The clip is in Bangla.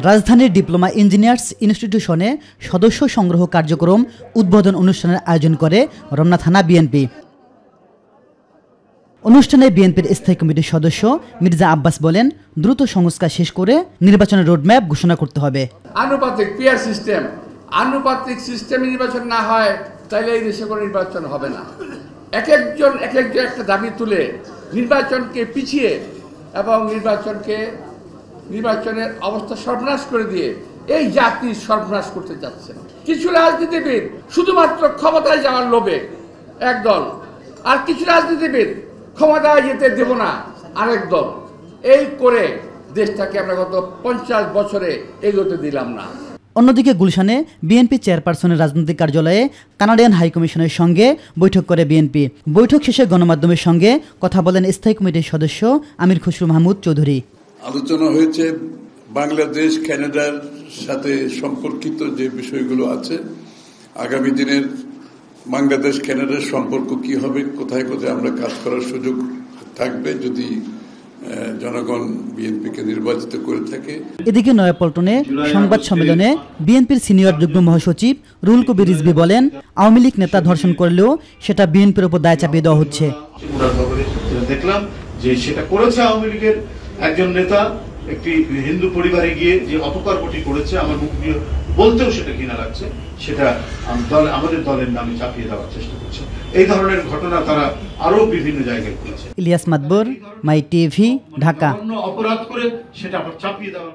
রাজধানীর ডিপ্লোমা ইঞ্জিনিয়ার্স ইনস্টিটিউশনে সদস্য সংগ্রহ কার্যক্রম উদ্বোধন অনুষ্ঠানের আয়োজন করে রমনা থানা বিএনপি। অনুষ্ঠানে বিএনপির স্থায়ী কমিটির সদস্য মির্জা আব্বাস বলেন, দ্রুত সংস্কার শেষ করে নির্বাচনের রোডম্যাপ ঘোষণা করতে হবে। আনুপাতিক পিয়ার সিস্টেম, আনুপাতিক সিস্টেমে নির্বাচন না হয় তাহলে এই দেশে কোনো নির্বাচন হবে না। এক একজন একটা দাবি তুলে নির্বাচনকে পিছিয়ে এবং নির্বাচনের অবস্থা সর্বনাশ করে দিয়ে এই জাতি সর্বনাশ করতে যাচ্ছেন কিছু রাজনীতিবিদ, শুধুমাত্র ক্ষমতায় যাওয়ার লোভে একদল, আর কিছু রাজনীতিবিদ ক্ষমতায় যেতে দেব না আরেক দল। এই করে দেশটাকে আমরা গত 50 বছরে এগোতে দিলাম না। অন্যদিকে গুলশানে বিএনপি চেয়ারপারসনের রাজনৈতিক কার্যালয়ে কানাডিয়ান হাইকমিশনের সঙ্গে বৈঠক করে বিএনপি। বৈঠক শেষে গণমাধ্যমের সঙ্গে কথা বলেন স্থায়ী কমিটির সদস্য আমির খসরু মাহমুদ চৌধুরী। আলোচনা হয়েছে বাংলাদেশ কানাডার সাথে সম্পর্কিত যে বিষয়গুলো আছে, আগামী দিনের বাংলাদেশ কানাডার সম্পর্ক কি হবে, কোথায় কোথায় আমরা কাজ করার সুযোগ থাকবে যদি জনগণ বিএনপিকে নির্বাচিত করে থাকে। এদিকে নয়াপল্টনে সংবাদ সম্মেলনে বিএনপির সিনিয়র যুগ্ম মহাসচিব রুহুল কবির রিজভী বলেন, আওয়ামী লীগ নেতা ধর্ষণ করলেও সেটা বিএনপির উপর দায় চাপিয়ে দেওয়া হচ্ছে। দেখলাম যে সেটা করেছে আওয়ামী লীগের একজন নেতা, একটি হিন্দু পরিবারে গিয়ে যে অপকর্মটি করেছে, আমার মুখ দিয়ে বলতেও সেটা ঘৃণা লাগছে, সেটা আমাদের দলের নামে চাপিয়ে দেওয়ার চেষ্টা করছে। এই ধরনের ঘটনা তারা আরো বিভিন্ন জায়গায় করেছে। ইলিয়াস মাতবর, মাই টিভি, ঢাকা। অপরাধ করে সেটা আবার চাপিয়ে দেওয়ার